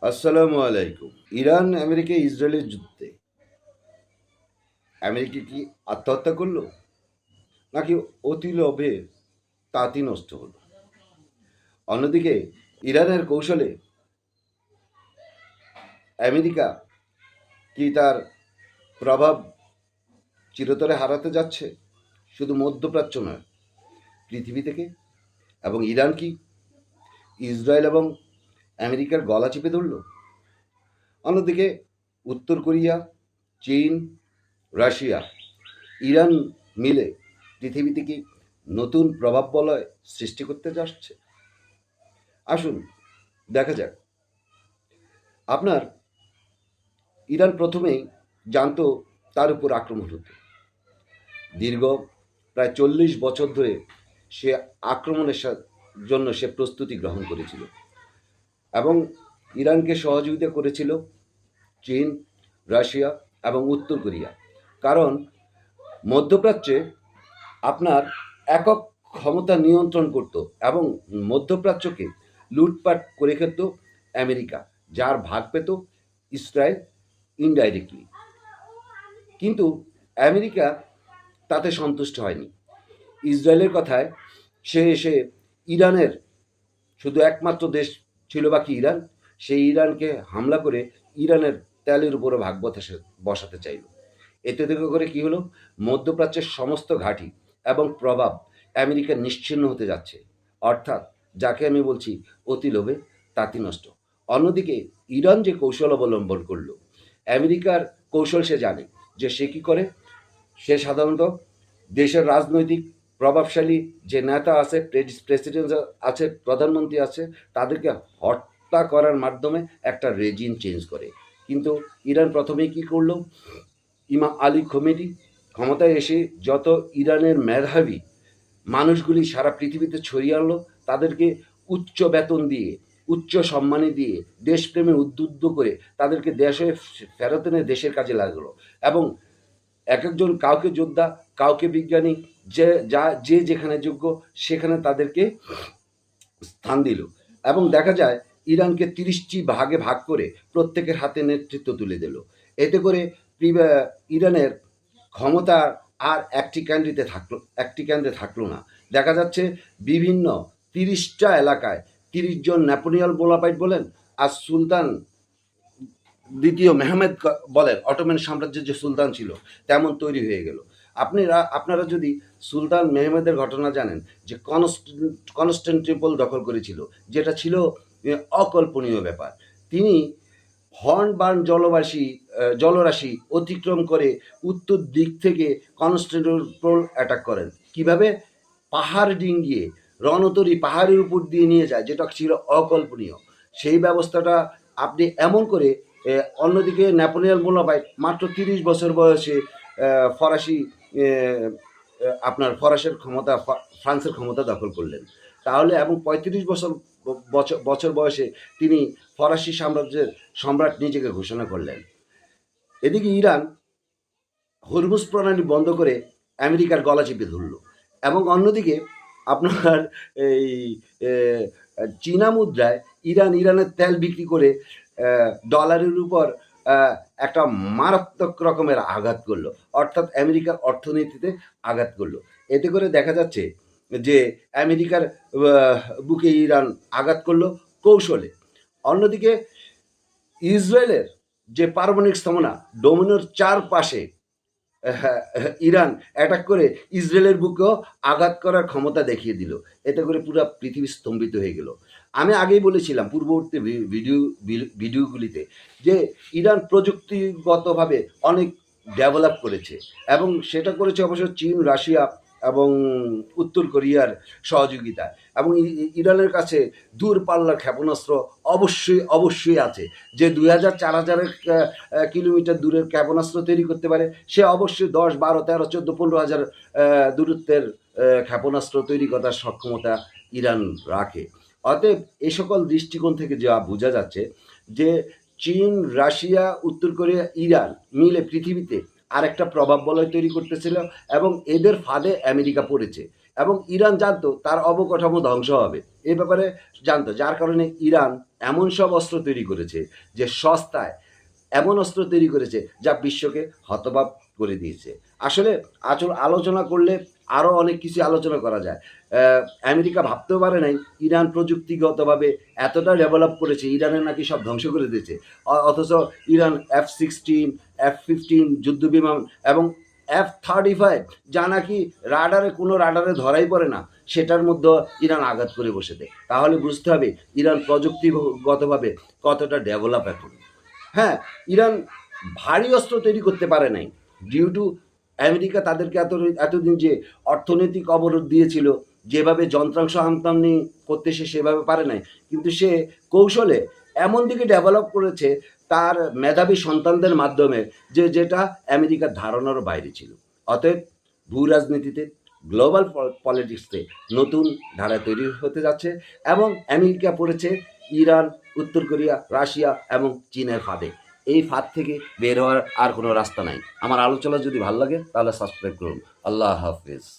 আসসালামু আলাইকুম। Iran America ইসরায়েলের যুদ্ধে আমেরিকা কি আত্মহত্যা করলো, নাকি অতি লোভে তাঁতি নষ্ট হলো? অন্যদিকে ইরানের কৌশলে আমেরিকা কি তার প্রভাব চিরতরে হারাতে যাচ্ছে? শুধু মধ্যপ্রাচ্য নয়, পৃথিবী থেকে। এবং ইরান কি ইসরায়েল এবং আমেরিকার গলা চিপে ধরল? অন্যদিকে উত্তর কোরিয়া, চীন, রাশিয়া, ইরান মিলে পৃথিবীতে কি নতুন প্রভাব বলয় সৃষ্টি করতে যাচ্ছে? আসুন দেখা যাক। আপনার ইরান প্রথমেই জানতো তার উপর আক্রমণ হতো। দীর্ঘ প্রায় 40 বছর ধরে সে আক্রমণের জন্য সে প্রস্তুতি গ্রহণ করেছিল এবং ইরানকে সহযোগিতা করেছিল চীন, রাশিয়া এবং উত্তর কোরিয়া। কারণ মধ্যপ্রাচ্যে আপনার একক ক্ষমতা নিয়ন্ত্রণ করত এবং মধ্যপ্রাচ্যকে লুটপাট করে খেত আমেরিকা, যার ভাগ পেত ইসরায়েল ইনডাইরেক্টলি। কিন্তু আমেরিকা তাতে সন্তুষ্ট হয়নি। ইসরায়েলের কথায় সে এসে ইরানের, শুধু একমাত্র দেশ ছিল বাকি ইরান, সেই ইরানকে হামলা করে ইরানের তেলের উপরে ভাগ বসাতে চাইল। এতে থেকে করে কি হলো, মধ্যপ্রাচ্যের সমস্ত ঘাঁটি এবং প্রভাব আমেরিকা নিশ্চিহ্ন হতে যাচ্ছে। অর্থাৎ যাকে আমি বলছি অতি লোভে তাঁতি নষ্ট। অন্যদিকে ইরান যে কৌশল অবলম্বন করলো, আমেরিকার কৌশল সে জানে যে সে কী করে। সে সাধারণত দেশের রাজনৈতিক প্রভাবশালী যে নেতা আছে, প্রেসিডেন্ট আছে, প্রধানমন্ত্রী আছে, তাদেরকে হত্যা করার মাধ্যমে একটা রেজিম চেঞ্জ করে। কিন্তু ইরান প্রথমেই কী করলো, ইমাম আলী খোমেনি ক্ষমতায় এসে যত ইরানের মেধাবী মানুষগুলি সারা পৃথিবীতে ছড়িয়ে আনলো, তাদেরকে উচ্চ বেতন দিয়ে, উচ্চ সম্মানী দিয়ে, দেশপ্রেমে উদ্বুদ্ধ করে তাদেরকে দেশে ফেরত এনে দেশের কাজে লাগলো। এবং এক একজন, কাউকে যোদ্ধা, কাউকে বিজ্ঞানী, যে যেখানে যোগ্য সেখানে তাদেরকে স্থান দিল। এবং দেখা যায় ইরানকে 30টি ভাগে ভাগ করে প্রত্যেকের হাতে নেতৃত্ব তুলে দিল। এতে করে ইরানের ক্ষমতা আর একটি কেন্দ্রে থাকলো না। দেখা যাচ্ছে বিভিন্ন 30টা এলাকায় 30 জন নেপোলিয়ন বোনাপার্ট বলেন আর সুলতান দ্বিতীয় মেহমেদ বলেন, অটোমান সাম্রাজ্যের যে সুলতান ছিল, তেমন তৈরি হয়ে গেল। আপনারা যদি সুলতান মেহমেদের ঘটনা জানেন, যে কনস্টান্টিনোপল দখল করেছিল, যেটা ছিল অকল্পনীয় ব্যাপার। তিনি হর্নবার্ন জলরাশি অতিক্রম করে উত্তর দিক থেকে কনস্টান্টিনোপল অ্যাটাক করেন। কিভাবে? পাহাড় ডিঙ্গিয়ে, রণতরী পাহাড়ের উপর দিয়ে নিয়ে যায়, যেটা ছিল অকল্পনীয়। সেই ব্যবস্থাটা আপনি এমন করে, অন্যদিকে নেপোলিয়ন বোনাপার্ট মাত্র 30 বছর বয়সে ফরাসি ফ্রান্সের ক্ষমতা দখল করলেন। তাহলে এবং 35 বছর বয়সে তিনি ফরাসি সাম্রাজ্যের সম্রাট নিজেকে ঘোষণা করলেন। এদিকে ইরান হরমুজ প্রণালী বন্ধ করে আমেরিকার গলা চিপে ধরল। এবং অন্যদিকে আপনার এই চীনা মুদ্রায় ইরানের তেল বিক্রি করে ডলারের উপর একটা মারাত্মক রকমের আঘাত করলো, অর্থাৎ আমেরিকার অর্থনীতিতে আঘাত করলো। এতে করে দেখা যাচ্ছে যে আমেরিকার বুকে ইরান আঘাত করলো কৌশলে। অন্যদিকে ইসরায়েলের যে পারমাণবিক স্থাপনা ডোমিনোর চারপাশে ইরান অ্যাটাক করে ইসরায়েলের বুকেও আঘাত করার ক্ষমতা দেখিয়ে দিল। এতে করে পুরো পৃথিবী স্তম্ভিত হয়ে গেল। আমি আগেই বলেছিলাম পূর্ববর্তী ভিডিওগুলিতে যে ইরান প্রযুক্তিগতভাবে অনেক ডেভেলপ করেছে, এবং সেটা করেছে অবশ্য চীন, রাশিয়া এবং উত্তর কোরিয়ার সহযোগিতায়। এবং ইরানের কাছে দূরপাল্লার ক্ষেপণাস্ত্র অবশ্যই আছে। যে 2000-4000 কিলোমিটার দূরের ক্ষেপণাস্ত্র তৈরি করতে পারে, সে অবশ্যই 10, 12, 13, 14, 15 হাজার দূরত্বের ক্ষেপণাস্ত্র তৈরি করার সক্ষমতা ইরান রাখে। অতএব এ সকল দৃষ্টিকোণ থেকে যা বোঝা যাচ্ছে যে চীন, রাশিয়া, উত্তর কোরিয়া, ইরান মিলে পৃথিবীতে আরেকটা প্রভাব বলয় তৈরি করতেছিল, এবং এদের ফাঁদে আমেরিকা পড়েছে। এবং ইরান জানতো তার অবকাঠামো ধ্বংস হবে, এ ব্যাপারে জানতো, যার কারণে ইরান এমন সব অস্ত্র তৈরি করেছে যে সস্তায় এমন অস্ত্র তৈরি করেছে যা বিশ্বকে হতবাক করে দিয়েছে। আসলে আলোচনা করলে আরও অনেক কিছু আলোচনা করা যায়। আমেরিকা ভাবতেও পারে নাই ইরান প্রযুক্তিগতভাবে এতটা ডেভেলপ করেছে, ইরানের নাকি সব ধ্বংস করে দিয়েছে। অথচ ইরান F-16, F-15 যুদ্ধ বিমান এবং F-35 যা নাকি কোনো রাডারে ধরাই পড়ে না, সেটার মধ্যে ইরান আঘাত করে বসে দেয়। তাহলে বুঝতে হবে ইরান প্রযুক্তিগতভাবে কতটা ডেভেলপ এখন। হ্যাঁ, ইরান ভারী অস্ত্র তৈরি করতে পারে নাই ডিউ টু আমেরিকা তাদেরকে এতদিন যে অর্থনৈতিক অবরোধ দিয়েছিল, যেভাবে যন্ত্রাংশ আমদানি করতে সে সেভাবে পারে নাই, কিন্তু সে কৌশলে এমন দিকে ডেভেলপ করেছে তার মেধাবী সন্তানদের মাধ্যমে যেটা আমেরিকার ধারণারও বাইরে ছিল। অতএব ভূ রাজনীতিতে, গ্লোবাল পলিটিক্সে নতুন ধারা তৈরি হতে যাচ্ছে এবং আমেরিকা পড়েছে ইরান, উত্তর কোরিয়া, রাশিয়া এবং চীনের ফাঁদে। এই ফাঁদ থেকে বের হওয়ার আর কোনো রাস্তা নাই। আমার আলোচনা যদি ভালো লাগে তাহলে সাবস্ক্রাইব করুন। আল্লাহ হাফিজ।